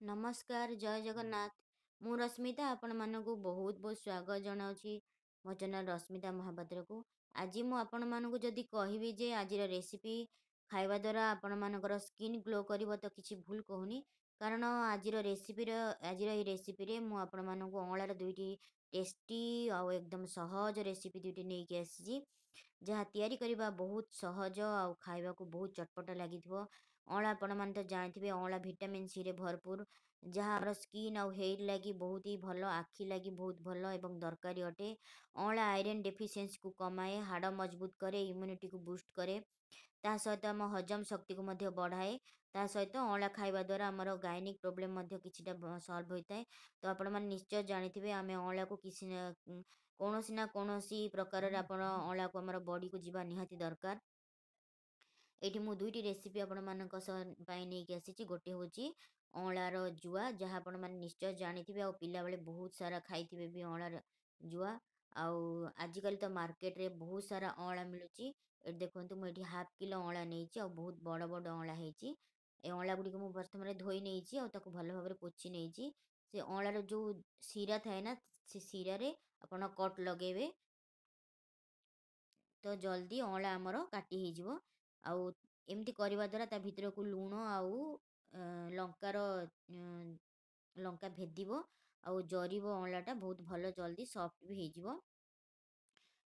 ନମସ୍କାର, ଜୟ ଜଗନ୍ନାଥ। ମୁଁ ରଶ୍ମିତା, ଆପଣମାନଙ୍କୁ ବହୁତ ବହୁତ ସ୍ୱାଗତ ଜଣାଉଛି ମୋ ଚ୍ୟାନେଲ ରଶ୍ମିତା ମହାପାତ୍ରକୁ। ଆଜି ମୁଁ ଆପଣମାନଙ୍କୁ ଯଦି କହିବି ଯେ ଆଜିର ରେସିପି ଖାଇବା ଦ୍ୱାରା ଆପଣମାନଙ୍କର ସ୍କିନ୍ ଗ୍ଲୋ କରିବ ତ କିଛି ଭୁଲ କହୁନି। କାରଣ ଆଜିର ଏହି ରେସିପିରେ ମୁଁ ଆପଣମାନଙ୍କୁ ଅଁଳାର ଦୁଇଟି ଟେଷ୍ଟି ଆଉ ଏକଦମ ସହଜ ରେସିପି ଦୁଇଟି ନେଇକି ଆସିଛି, ଯାହା ତିଆରି କରିବା ବହୁତ ସହଜ ଆଉ ଖାଇବାକୁ ବହୁତ ଚଟପଟା ଲାଗିଥିବ। ଅଁଳା ଆପଣମାନେ ତ ଜାଣିଥିବେ, ଅଁଳା ଭିଟାମିନ୍ ସିରେ ଭରପୁର, ଯାହା ଆମର ସ୍କିନ୍ ଆଉ ହେୟାର ଲାଗି ବହୁତ ହି ଭଲ, ଆଖି ଲାଗି ବହୁତ ଭଲ ଏବଂ ଦରକାରୀ ଅଟେ। ଅଁଳା ଆଇରନ୍ ଡେଫିସିଏନ୍ସିକୁ କମାଏ, ହାଡ଼ ମଜବୁତ କରେ, ଇମ୍ୟୁନିଟିକୁ ବୁଷ୍ଟ କରେ, ତା ସହିତ ଆମ ହଜମ ଶକ୍ତିକୁ ମଧ୍ୟ ବଢ଼ାଏ। ତା ସହିତ ଅଁଳା ଖାଇବା ଦ୍ୱାରା ଆମର ଗାଇନିକ୍ ପ୍ରୋବ୍ଲେମ୍ ମଧ୍ୟ କିଛିଟା ସଲ୍ଭ ହୋଇଥାଏ। ତ ଆପଣମାନେ ନିଶ୍ଚୟ ଜାଣିଥିବେ, ଆମେ ଅଁଳାକୁ କୌଣସି ନା କୌଣସି ପ୍ରକାରରେ ଅଁଳାକୁ ଆମର ବଡ଼ିକୁ ଯିବା ନିହାତି ଦରକାର। ଏଇଠି ମୁଁ ଦୁଇଟି ରେସିପି ଆପଣମାନଙ୍କ ପାଇଁ ନେଇକି ଆସିଛି। ଗୋଟେ ହେଉଛି ଅଁଳାର ଜୁଆ, ଯାହା ଆପଣମାନେ ନିଶ୍ଚୟ ଜାଣିଥିବେ ଆଉ ପିଲାବେଳେ ବହୁତ ସାରା ଖାଇଥିବେ ବି ଅଁଳାର ଜୁଆ। ଆଉ ଆଜିକାଲି ତ ମାର୍କେଟରେ ବହୁତ ସାରା ଅଁଳା ମିଳୁଛି। ଏଠି ଦେଖନ୍ତୁ, ମୁଁ ଏଠି ହାଫ୍ କିଲୋ ଅଁଳା ନେଇଛି ଆଉ ବହୁତ ବଡ଼ ବଡ଼ ଅଁଳା ହେଇଛି। ଏ ଅଁଳା ଗୁଡ଼ିକୁ ମୁଁ ପ୍ରଥମରେ ଧୋଇ ନେଇଛି ଆଉ ତାକୁ ଭଲ ଭାବରେ ପୋଛି ନେଇଛି। ସେ ଅଁଳାର ଯେଉଁ ଶିରା ଥାଏ ନା, ସେ ଶିରାରେ ଆପଣ କଟ୍ ଲଗାଇବେ ତ ଜଲ୍ଦି ଅଁଳା ଆମର କାଟି ହେଇଯିବ। ଆଉ ଏମିତି କରିବା ଦ୍ୱାରା ତା ଭିତରକୁ ଲୁଣ ଆଉ ଲଙ୍କାର ଲଙ୍କା ଭେଦିବ ଆଉ ଜରିବ, ଅଁଳାଟା ବହୁତ ଭଲ ଜଲ୍ଦି ସଫ୍ଟ ବି ହେଇଯିବ।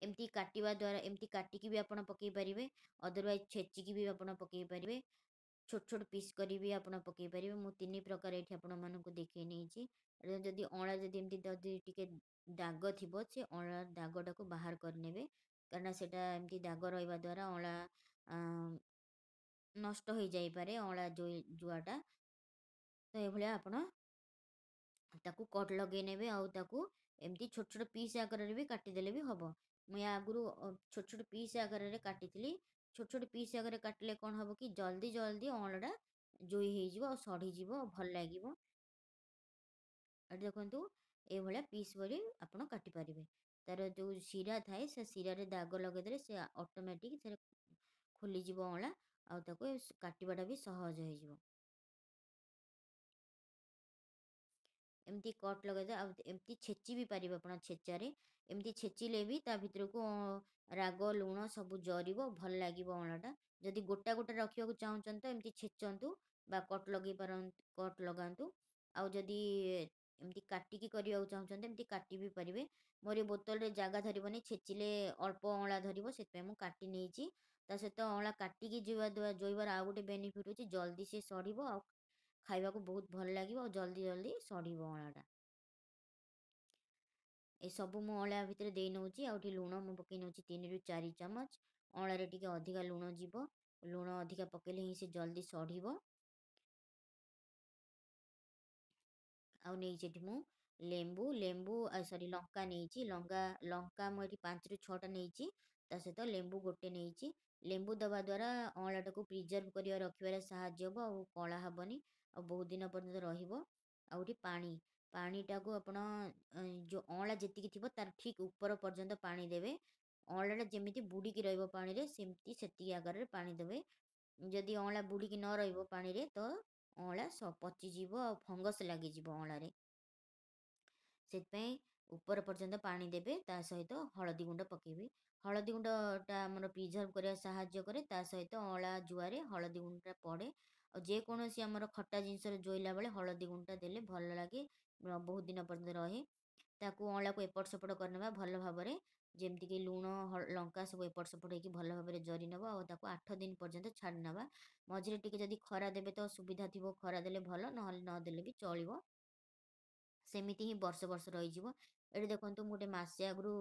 ଏମିତି କାଟିବା ଦ୍ୱାରା, ଏମିତି କାଟିକି ବି ଆପଣ ପକାଇ ପାରିବେ, ଅଦରୱାଇଜ୍ ଛେଚିକି ବି ଆପଣ ପକାଇ ପାରିବେ, ଛୋଟ ଛୋଟ ପିସ୍ କରି ବି ଆପଣ ପକାଇ ପାରିବେ। ମୁଁ ତିନି ପ୍ରକାର ଏଇଠି ଆପଣମାନଙ୍କୁ ଦେଖାଇ ନେଇଛି। ଯଦି ଅଁଳା ଯଦି ଟିକେ ଦାଗ ଥିବ, ସେ ଅଁଳା ଦାଗଟାକୁ ବାହାର କରିନେବେ, କାରଣ ସେଇଟା ଏମିତି ଦାଗ ରହିବା ଦ୍ୱାରା ଅଁଳା ନଷ୍ଟ ହେଇଯାଇପାରେ, ଅଁଳା ଜୁଆଟା। ତ ଏଭଳିଆ ଆପଣ ତାକୁ କଟ୍ ଲଗାଇ ନେବେ ଆଉ ତାକୁ ଏମିତି ଛୋଟ ଛୋଟ ପିସ୍ ଆକାରରେ ବି କାଟିଦେଲେ ବି ହେବ। ମୁଁ ୟା ଆଗରୁ ଛୋଟ ଛୋଟ ପିସ୍ ଆକାରରେ କାଟିଥିଲି। ଛୋଟ ଛୋଟ ପିସ୍ ଆକାରରେ କାଟିଲେ କ'ଣ ହେବ କି ଜଲ୍ଦି ଜଲ୍ଦି ଅଁଳାଟା ଜୋଇ ହେଇଯିବ ଆଉ ସଢ଼ିଯିବ ଆଉ ଭଲ ଲାଗିବ। ଏଠି ଦେଖନ୍ତୁ, ଏଇଭଳିଆ ପିସ୍ କରି ଆପଣ କାଟିପାରିବେ। ତାର ଯେଉଁ ଶିରା ଥାଏ, ସେ ଶିରାରେ ଦାଗ ଲଗାଇଦେଲେ ସେ ଅଟୋମେଟିକ୍ ସେରେ ଖୋଲିଯିବ ଅଁଳା, ଆଉ ତାକୁ କାଟିବାଟା ବି ସହଜ ହେଇଯିବ। ଏମିତି କଟ୍ ଲଗାଇଦେବେ ଆଉ ଏମିତି ଛେଚି ବି ପାରିବେ ଆପଣ ଛେଚାରେ। ଏମିତି ଛେଚିଲେ ବି ତା ଭିତରକୁ ରାଗ ଲୁଣ ସବୁ ଜରିବ, ଭଲ ଲାଗିବ ଅଁଳାଟା। ଯଦି ଗୋଟା ଗୋଟା ରଖିବାକୁ ଚାହୁଁଛନ୍ତି ତ ଏମିତି ଛେଚନ୍ତୁ ବା କଟ୍ ଲଗାଇ ପାରନ୍ତି, କଟ୍ ଲଗାନ୍ତୁ। ଆଉ ଯଦି ଏମିତି କାଟିକି କରିବାକୁ ଚାହୁଁଛନ୍ତି ଏମିତି କାଟି ବି ପାରିବେ। ମୋର ଏ ବୋତଲରେ ଜାଗା ଧରିବନି, ଛେଚିଲେ ଅଳ୍ପ ଅଁଳା ଧରିବ, ସେଥିପାଇଁ ମୁଁ କାଟି ନେଇଛି। ତା ସହିତ ଅଁଳା କାଟିକି ଜୋଇବାର ଆଉ ଗୋଟେ ବେନିଫିଟ୍ ହେଉଛି ଜଲ୍ଦି ସେ ସଢ଼ିବ ଆଉ ଖାଇବାକୁ ବହୁତ ଭଲ ଲାଗିବ ଆଉ ଜଲ୍ଦି ଜଲ୍ଦି ସଢ଼ିବ ଅଁଳାଟା। ଏସବୁ ମୁଁ ଅଁଳା ଭିତରେ ଦେଇ ନେଉଛି। ଆଉ ଏଠି ଲୁଣ ମୁଁ ପକାଇ ନେଉଛି 3 ରୁ 4 ଚାମଚ। ଅଁଳାରେ ଟିକେ ଅଧିକା ଲୁଣ ଯିବ, ଲୁଣ ଅଧିକା ପକାଇଲେ ହିଁ ସେ ଜଲ୍ଦି ସଢ଼ିବ। ଆଉ ନେଇଛି ଏଠି ମୁଁ ଲଙ୍କା ନେଇଛି। ଲଙ୍କା ମୁଁ ଏଠି 5 ରୁ 6ଟା ନେଇଛି। ତା ସହିତ ଲେମ୍ବୁ ଗୋଟେ ନେଇଛି। ଲେମ୍ବୁ ଦେବା ଦ୍ୱାରା ଅଁଳାଟାକୁ ପ୍ରିଜର୍ଭ କରିବା, ରଖିବାରେ ସାହାଯ୍ୟ ହେବ ଆଉ କଳା ହେବନି ଆଉ ବହୁତ ଦିନ ପର୍ଯ୍ୟନ୍ତ ରହିବ। ଆଉ ଏଠି ପାଣିଟାକୁ ଆପଣ ଯେଉଁ ଅଁଳା ଯେତିକି ଥିବ ତାର ଠିକ୍ ଉପର ପର୍ଯ୍ୟନ୍ତ ପାଣି ଦେବେ। ଅଁଳାଟା ଯେମିତି ବୁଡ଼ିକି ରହିବ ପାଣିରେ, ସେତିକି ଆକାରରେ ପାଣି ଦେବେ। ଯଦି ଅଁଳା ବୁଡ଼ିକି ନ ରହିବ ପାଣିରେ ତ ଅଁଳା ପଚିଯିବ ଆଉ ଫଙ୍ଗସ୍ ଲାଗିଯିବ ଅଁଳାରେ। ସେଥିପାଇଁ ଉପର ପର୍ଯ୍ୟନ୍ତ ପାଣି ଦେବେ। ତା ସହିତ ହଳଦୀ ଗୁଣ୍ଡ ପକାଇବେ। ହଳଦୀ ଗୁଣ୍ଡଟା ଆମର ପ୍ରିଜର୍ଭ କରିବା ସାହାଯ୍ୟ କରେ, ତା ସହିତ ଅଁଳା ଜୁଆରେ ହଳଦୀ ଗୁଣ୍ଡଟା ପଡ଼େ। ଆଉ ଯେକୌଣସି ଆମର ଖଟା ଜିନିଷରେ ଜୋଇଲା ବେଳେ ହଳଦୀ ଗୁଣ୍ଡଟା ଦେଲେ ଭଲ ଲାଗେ, ବହୁତ ଦିନ ପର୍ଯ୍ୟନ୍ତ ରହେ। ତାକୁ ଅଁଳାକୁ ଏପଟ ସେପଟ କରିନେବା ଭଲ ଭାବରେ, ଯେମିତିକି ଲୁଣ ଲଙ୍କା ସବୁ ଏପଟ ସେପଟ ହେଇକି ଭଲ ଭାବରେ ଜରି ନେବ ଆଉ ତାକୁ 8 ଦିନ ପର୍ଯ୍ୟନ୍ତ ଛାଡ଼ି ନେବା। ମଝିରେ ଟିକେ ଯଦି ଖରା ଦେବେ ତ ସୁବିଧା ଥିବ, ଖରା ଦେଲେ ଭଲ, ନହେଲେ ନଦେଲେ ବି ଚଳିବ। ସେମିତି ହିଁ ବର୍ଷ ବର୍ଷ ରହିଯିବ। ଏଠି ଦେଖନ୍ତୁ, ମୁଁ ଗୋଟେ ମାସେ ଆଗରୁ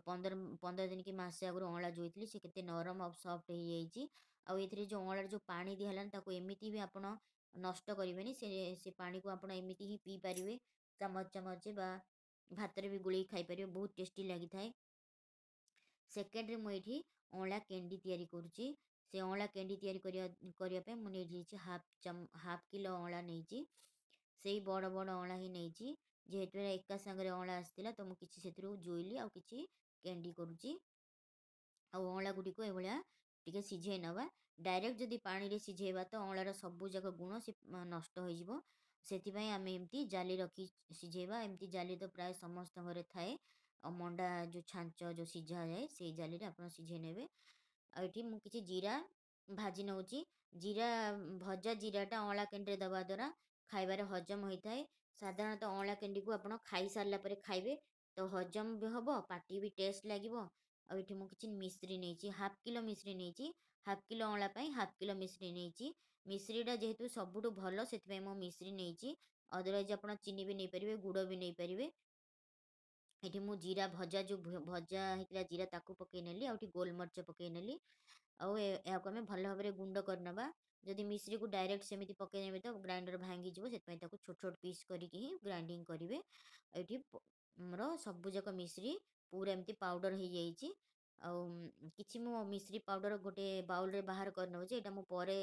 15 ଦିନ କି ମାସେ ଆଗରୁ ଅଁଳା ଜୋଇଥିଲି, ସେ କେତେ ନରମ ଆଉ ସଫ୍ଟ ହେଇଯାଇଛି। ଆଉ ଏଥିରେ ଯେଉଁ ଅଁଳାରେ ଯେଉଁ ପାଣି ଦିଆହେଲାନି ତାକୁ ଏମିତି ବି ଆପଣ ନଷ୍ଟ କରିବେନି, ସେ ପାଣିକୁ ଆପଣ ଏମିତି ହିଁ ପିଇ ପାରିବେ, ଚାମଚ ଚାମଚ ବା ଭାତରେ ବି ଗୋଳେଇକି ଖାଇପାରିବେ, ବହୁତ ଟେଷ୍ଟି ଲାଗିଥାଏ। ସେକେଣ୍ଡରେ ମୁଁ ଏଇଠି ଅଁଳା କେଣ୍ଡି ତିଆରି କରୁଛି। ସେ ଅଁଳା କେଣ୍ଡି ତିଆରି କରିବା ପାଇଁ ମୁଁ ନେଇଯାଇଛି ହାଫ୍ କିଲୋ ଅଁଳା ନେଇଛି। ସେଇ ବଡ଼ ବଡ଼ ଅଁଳା ହିଁ ନେଇଛି। ଯେହେତୁ ଏକା ସାଙ୍ଗରେ ଅଁଳା ଆସିଥିଲା ତ ମୁଁ କିଛି ସେଥିରୁ ଜୋଇଲି ଆଉ କିଛି କେଣ୍ଡି କରୁଛି। ଆଉ ଅଁଳା ଗୁଡ଼ିକୁ ଏଭଳିଆ ଟିକେ ସିଝେଇ ନେବା। ଡାଇରେକ୍ଟ ଯଦି ପାଣିରେ ସିଝେଇବା ତ ଅଁଳାର ସବୁ ଯାକ ଗୁଣ ସେ ନଷ୍ଟ ହୋଇଯିବ। ସେଥିପାଇଁ ଆମେ ଏମିତି ଜାଲି ରଖି ସିଝେଇବା। ଏମିତି ଜାଲି ତ ପ୍ରାୟ ସମସ୍ତଙ୍କ ଘରେ ଥାଏ। ଆଉ ମଣ୍ଡା ଯେଉଁ ଛାଞ୍ଚ ଯେଉଁ ସିଝାଯାଏ ସେଇ ଜାଲିରେ ଆପଣ ସିଝେଇ ନେବେ। ଆଉ ଏଠି ମୁଁ କିଛି ଜିରା ଭାଜି ନେଉଛି। ଜିରା ଭଜା ଜିରାଟା ଅଁଳା କେଣ୍ଡିରେ ଦେବା ଦ୍ୱାରା ଖାଇବାରେ ହଜମ ହୋଇଥାଏ। ସାଧାରଣତଃ ଅଁଳା କେଣ୍ଡିକୁ ଆପଣ ଖାଇସାରିଲା ପରେ ଖାଇବେ ତ ହଜମ ବି ହେବ, ପାଟି ବି ଟେଷ୍ଟ ଲାଗିବ। ଆଉ ଏଠି ମୁଁ କିଛି ମିଶ୍ରି ନେଇଛି, 1/2 କିଲୋ ମିଶ୍ରି ନେଇଛି। 1/2 କିଲୋ ଅଁଳା ପାଇଁ 1/2 କିଲୋ ମିଶ୍ରି ନେଇଛି। ମିଶ୍ରିଟା ଯେହେତୁ ସବୁଠୁ ଭଲ ସେଥିପାଇଁ ମୁଁ ମିଶ୍ରି ନେଇଛି। ଅଦରୱାଇଜ୍ ଆପଣ ଚିନି ବି ନେଇପାରିବେ, ଗୁଡ଼ ବି ନେଇପାରିବେ। ଏଠି ମୁଁ ଜିରା ଭଜା ଯେଉଁ ଭଜା ହେଇଥିଲା ଜିରା ତାକୁ ପକାଇ ନେଲି। ଆଉ ଏଠି ଗୋଲମରିଚ ପକାଇ ନେଲି। ଆଉ ଏହାକୁ ଆମେ ଭଲ ଭାବରେ ଗୁଣ୍ଡ କରିନେବା। ଯଦି ମିଶ୍ରିକୁ ଡାଇରେକ୍ଟ ସେମିତି ପକାଇ ନେବେ ତ ଗ୍ରାଇଣ୍ଡର ଭାଙ୍ଗିଯିବ, ସେଥିପାଇଁ ତାକୁ ଛୋଟ ଛୋଟ ପିସ୍ କରିକି ହିଁ ଗ୍ରାଇଣ୍ଡିଙ୍ଗ କରିବେ। ଏଠି ଆମର ସବୁଯାକ ମିଶ୍ରି ପୁରା ଏମିତି ପାଉଡ଼ର ହେଇଯାଇଛି। ଆଉ କିଛି ମୁଁ ମିଶ୍ରି ପାଉଡ଼ର ଗୋଟେ ବାଉଲରେ ବାହାର କରିନେଉଛି। ଏଇଟା ମୁଁ ପରେ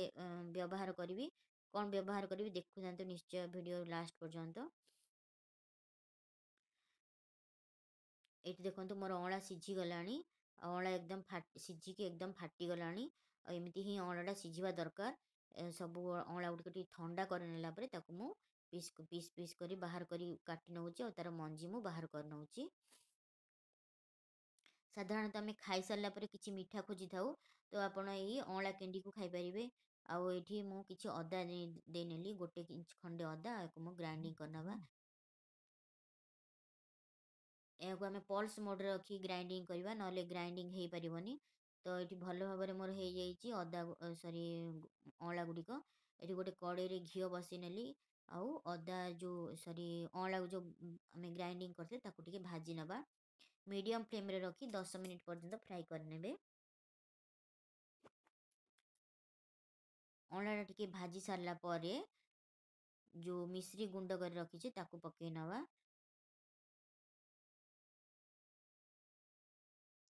ବ୍ୟବହାର କରିବି। କ'ଣ ବ୍ୟବହାର କରିବି ଦେଖୁଥାନ୍ତୁ ନିଶ୍ଚୟ ଭିଡ଼ିଓ ଲାଷ୍ଟ ପର୍ଯ୍ୟନ୍ତ। ଏଇଠି ଦେଖନ୍ତୁ ମୋର ଅଁଳା ସିଝିଗଲାଣି। ଆଉ ଅଁଳା ଏକଦମ ସିଝିକି ଏକଦମ ଫାଟିଗଲାଣି। ଆଉ ଏମିତି ହିଁ ଅଁଳାଟା ସିଝିବା ଦରକାର। ସବୁ ଅଁଳା ଗୁଡ଼ିକ ଟିକେ ଥଣ୍ଡା କରିନେଲା ପରେ ତାକୁ ମୁଁ ପିସ୍ ପିସ୍ ପିସ୍ କରି ବାହାର କରି କାଟି ନେଉଛି। ଆଉ ତା'ର ମଞ୍ଜି ମୁଁ ବାହାର କରିନେଉଛି। ସାଧାରଣତଃ ଆମେ ଖାଇସାରିଲା ପରେ କିଛି ମିଠା ଖୋଜିଥାଉ, ତ ଆପଣ ଏଇ ଅଁଳା କେଣ୍ଡିକୁ ଖାଇପାରିବେ। ଆଉ ଏଠି ମୁଁ କିଛି ଅଦା ଦେଇନେଲି, 1 ଇଞ୍ଚ ଖଣ୍ଡେ ଅଦା। ଏହାକୁ ମୁଁ ଗ୍ରାଇଣ୍ଡିଙ୍ଗ କରିନେବା। ଏହାକୁ ଆମେ ପଲ୍ସ ମୋଡ଼ରେ ରଖି ଗ୍ରାଇଣ୍ଡିଙ୍ଗ କରିବା, ନହେଲେ ଗ୍ରାଇଣ୍ଡିଙ୍ଗ ହେଇପାରିବନି। ତ ଏଠି ଭଲ ଭାବରେ ମୋର ହେଇଯାଇଛି ଅଁଳା ଗୁଡ଼ିକ। ଏଠି ଗୋଟେ କଡ଼େଇରେ ଘିଅ ବସାଇ ନେଲି। ଆଉ ଅଦା ଅଁଳାକୁ ଯେଉଁ ଆମେ ଗ୍ରାଇଣ୍ଡିଙ୍ଗ କରିଥିଲେ ତାକୁ ଟିକେ ଭାଜି ନେବା। ମିଡ଼ିୟମ୍ ଫ୍ଲେମ୍ରେ ରଖି 10 ମିନିଟ୍ ପର୍ଯ୍ୟନ୍ତ ଫ୍ରାଏ କରିନେବେ। ଅଁଳାଟା ଟିକେ ଭାଜି ସାରିଲା ପରେ ଯେଉଁ ମିଶ୍ରି ଗୁଣ୍ଡ କରି ରଖିଛି ତାକୁ ପକାଇ ନେବା।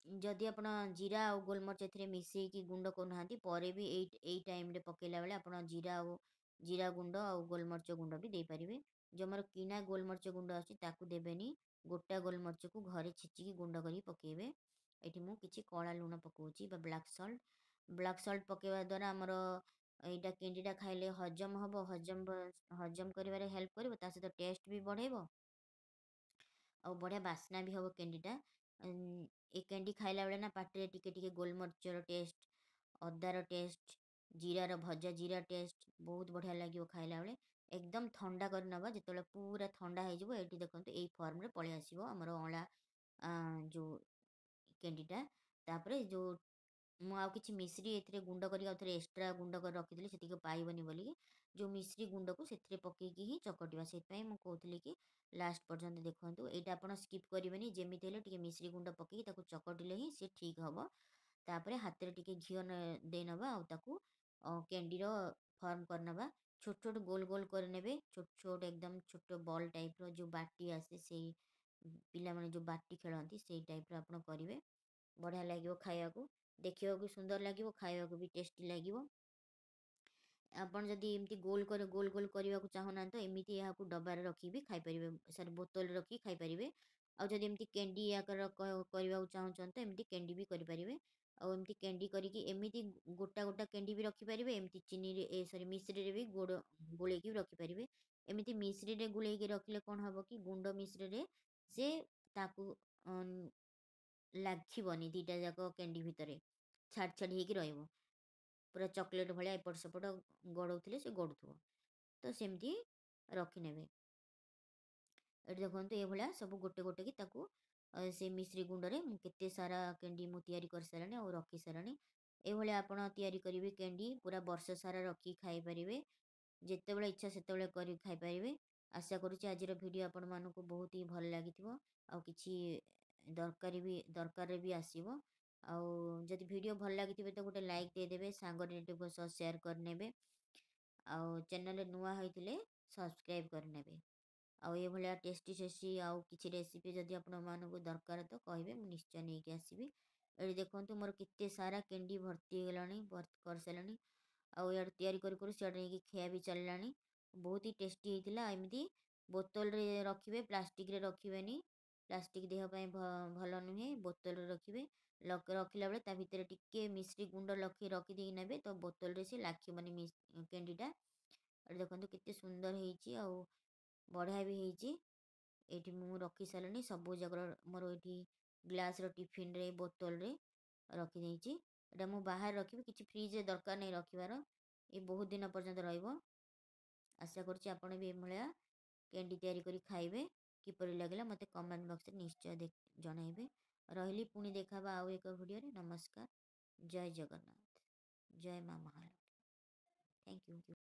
ଯଦି ଆପଣ ଜିରା ଆଉ ଗୋଲମରିଚ ଏଥିରେ ମିଶାଇକି ଗୁଣ୍ଡ କରୁନାହାନ୍ତି, ପରେ ବି ଏଇ ଟାଇମ୍ରେ ପକାଇଲା ବେଳେ ଆପଣ ଜିରା ଗୁଣ୍ଡ ଆଉ ଗୋଲମରିଚ ଗୁଣ୍ଡ ବି ଦେଇପାରିବେ। ଯେଉଁ ଆମର କିଣା ଗୋଲମରିଚ ଗୁଣ୍ଡ ଆସୁଛି ତାକୁ ଦେବେନି। ଗୋଟା ଗୋଲମରିଚକୁ ଘରେ ଛେଚିକି ଗୁଣ୍ଡ କରିକି ପକାଇବେ। ଏଠି ମୁଁ କିଛି କଳା ଲୁଣ ପକାଉଛି ବା ବ୍ଲାକ୍ ସଲ୍ଟ। ବ୍ଲାକ୍ ସଲ୍ଟ ପକାଇବା ଦ୍ୱାରା ଆମର ଏଇଟା କେଣ୍ଡିଟା ଖାଇଲେ ହଜମ ହେବ। ହଜମ କରିବାରେ ହେଲ୍ପ କରିବ, ତା ସହିତ ଟେଷ୍ଟ ବି ବଢ଼ାଇବ। ଆଉ ବଢ଼ିଆ ବାସ୍ନା ବି ହେବ କେଣ୍ଡିଟା। ଏ କେଣ୍ଡି ଖାଇଲା ବେଳେ ନା ପାଟିରେ ଟିକେ ଟିକେ ଗୋଲମରିଚର ଟେଷ୍ଟ, ଅଦାର ଟେଷ୍ଟ, ଭଜା ଜିରା ଟେଷ୍ଟ ବହୁତ ବଢ଼ିଆ ଲାଗିବ ଖାଇଲା ବେଳେ। ଏକଦମ ଥଣ୍ଡା କରି ନେବା। ଯେତେବେଳେ ପୁରା ଥଣ୍ଡା ହେଇଯିବ, ଏଇଠି ଦେଖନ୍ତୁ ଏଇ ଫର୍ମରେ ପଳେଇ ଆସିବ ଆମର ଅଁଳା ଯେଉଁ କେଣ୍ଡିଟା। ତାପରେ ମୁଁ ଆଉ କିଛି ମିଶ୍ରି ଏଥିରେ ଗୁଣ୍ଡ କରିକି ଆଉ ଥରେ ଏକ୍ସଟ୍ରା ଗୁଣ୍ଡ କରି ରଖିଥିଲି, ସେତିକି ପାଇବନି ବୋଲିକି। ଯେଉଁ ମିଶ୍ରି ଗୁଣ୍ଡକୁ ସେଥିରେ ପକାଇକି ହିଁ ଚକଟିବା। ସେଥିପାଇଁ ମୁଁ କହୁଥିଲି କି ଲାଷ୍ଟ ପର୍ଯ୍ୟନ୍ତ ଦେଖନ୍ତୁ। ଏଇଟା ଆପଣ ସ୍କିପ୍ କରିବେନି, ଯେମିତି ହେଲେ ଟିକେ ମିଶ୍ରି ଗୁଣ୍ଡ ପକାଇକି ତାକୁ ଚକଟିଲେ ହିଁ ସେ ଠିକ୍ ହେବ। ତାପରେ ହାତରେ ଟିକେ ଘିଅ ଦେଇନେବା। ଆଉ ତାକୁ କେଣ୍ଡିର ଫର୍ମ କରିନେବା। ଛୋଟ ଛୋଟ ଗୋଲ ଗୋଲ କରିନେବେ। ଛୋଟ ଛୋଟ ଏକଦମ ଛୋଟ ବଲ୍ ଟାଇପ୍ର ଯେଉଁ ବାଟି ଆସେ, ସେଇ ପିଲାମାନେ ଯେଉଁ ବାଟି ଖେଳନ୍ତି ସେଇ ଟାଇପ୍ର ଆପଣ କରିବେ। ବଢ଼ିଆ ଲାଗିବ ଖାଇବାକୁ। ଦେଖିବାକୁ ସୁନ୍ଦର ଲାଗିବ, ଖାଇବାକୁ ବି ଟେଷ୍ଟି ଲାଗିବ। ଆପଣ ଯଦି ଏମିତି ଗୋଲ ଗୋଲ କରିବାକୁ ଚାହୁଁନାହାନ୍ତି ତ ଏମିତି ଏହାକୁ ଡବାରେ ରଖିକି ବି ଖାଇପାରିବେ, ବୋତଲରେ ରଖିକି ଖାଇପାରିବେ। ଆଉ ଯଦି ଏମିତି କେଣ୍ଡି ଆକାର କରିବାକୁ ଚାହୁଁଛନ୍ତି ତ ଏମିତି କେଣ୍ଡି ବି କରିପାରିବେ। ଆଉ ଏମିତି କେଣ୍ଡି କରିକି ଏମିତି ଗୋଟା ଗୋଟା କେଣ୍ଡି ବି ରଖିପାରିବେ। ଏମିତି ମିଶ୍ରିରେ ବି ଗୋଳେଇକି ବି ରଖିପାରିବେ। ଏମିତି ମିଶ୍ରିରେ ଗୋଳେଇକି ରଖିଲେ କ'ଣ ହେବ କି ଗୁଣ୍ଡ ମିଶ୍ରିରେ ସେ ତାକୁ ଲାଖିବନି। ଦୁଇଟା ଯାକ କେଣ୍ଡି ଭିତରେ ଛାଡ଼ି ଛାଡ଼ି ହେଇକି ରହିବ। ପୁରା ଚକୋଲେଟ୍ ଭଳିଆ ଏପଟ ସେପଟ ଗଡ଼ଉଥିଲେ ସେ ଗଡ଼ୁଥିବ। ତ ସେମିତି ରଖିନେବେ। ଏଠି ଦେଖନ୍ତୁ ଏଭଳିଆ ସବୁ ଗୋଟେ ଗୋଟେ କି ତାକୁ ସେ ମିଶ୍ରି ଗୁଣ୍ଡରେ ମୁଁ କେତେ ସାରା କେଣ୍ଡି ମୁଁ ତିଆରି କରିସାରିଲାଣି ଆଉ ରଖିସାରିଲାଣି। ଏଭଳିଆ ଆପଣ ତିଆରି କରିବେ କେଣ୍ଡି, ପୁରା ବର୍ଷ ସାରା ରଖିକି ଖାଇପାରିବେ। ଯେତେବେଳେ ଇଚ୍ଛା ସେତେବେଳେ କରିକି ଖାଇପାରିବେ। ଆଶା କରୁଛି ଆଜିର ଭିଡ଼ିଓ ଆପଣମାନଙ୍କୁ ବହୁତ ହି ଭଲ ଲାଗିଥିବ। ଆଉ କିଛି ଦରକାରରେ ବି ଆସିବ। ଆଉ ଯଦି ଭିଡ଼ିଓ ଭଲ ଲାଗିଥିବେ ତ ଗୋଟେ ଲାଇକ୍ ଦେଇଦେବେ, ସାଙ୍ଗ ରିଲେଟିଭ୍ଙ୍କ ସହ ସେୟାର କରିନେବେ। ଆଉ ଚ୍ୟାନେଲରେ ନୂଆ ହୋଇଥିଲେ ସବସ୍କ୍ରାଇବ୍ କରିନେବେ। ଆଉ ଏଭଳିଆ ଟେଷ୍ଟି ଟେଷ୍ଟି ଆଉ କିଛି ରେସିପି ଯଦି ଆପଣମାନଙ୍କୁ ଦରକାର ତ କହିବେ, ମୁଁ ନିଶ୍ଚୟ ନେଇକି ଆସିବି। ଏଠି ଦେଖନ୍ତୁ ମୋର କେତେ ସାରା କେଣ୍ଡି ଭର୍ତ୍ତି ହେଇଗଲାଣି, କରିସାରିଲାଣି। ଆଉ ଇଆଡ଼େ ତିଆରି କରୁ କରୁ ସିଆଡ଼େ ନେଇକି ଖିଆ ବି ଚାଲିଲାଣି। ବହୁତ ହି ଟେଷ୍ଟି ହେଇଥିଲା। ଏମିତି ବୋତଲରେ ରଖିବେ, ପ୍ଲାଷ୍ଟିକରେ ରଖିବେନି। ପ୍ଲାଷ୍ଟିକ ଦେହ ପାଇଁ ଭଲ ନୁହେଁ। ବୋତଲରେ ରଖିବେ। ରଖିଲା ବେଳେ ତା ଭିତରେ ଟିକେ ମିଶ୍ରି ଗୁଣ୍ଡ ରଖିଦେଇକି ନେବେ, ତ ବୋତଲରେ ସେ ଲାଖିବନି କେଣ୍ଡିଟା। ଏଠି ଦେଖନ୍ତୁ କେତେ ସୁନ୍ଦର ହେଇଛି ଆଉ ବଢ଼ିଆ ବି ହେଇଛି। ଏଇଠି ମୁଁ ରଖି ସାରିଲିଣି ସବୁ ଯାକ ମୋର ଏଇଠି ଗ୍ଲାସ୍ର ଟିଫିନ୍ରେ ବୋତଲରେ ରଖିଦେଇଛି। ଏଇଟା ମୁଁ ବାହାରେ ରଖିବି, କିଛି ଫ୍ରିଜ୍ରେ ଦରକାର ନାହିଁ ରଖିବାର। ଏ ବହୁତ ଦିନ ପର୍ଯ୍ୟନ୍ତ ରହିବ। ଆଶା କରୁଛି ଆପଣ ବି ଏଭଳିଆ କ୍ୟାଣ୍ଡି ତିଆରି କରି ଖାଇବେ। କିପରି ଲାଗିଲା ମୋତେ କମେଣ୍ଟ ବକ୍ସରେ ନିଶ୍ଚୟ ଜଣାଇବେ। ରହିଲି, ପୁଣି ଦେଖାବା ଆଉ ଏକ ଭିଡ଼ିଓରେ। ନମସ୍କାର, ଜୟ ଜଗନ୍ନାଥ, ଜୟ ମା ମହାଲକ୍ଷ୍ମୀ। Thank you.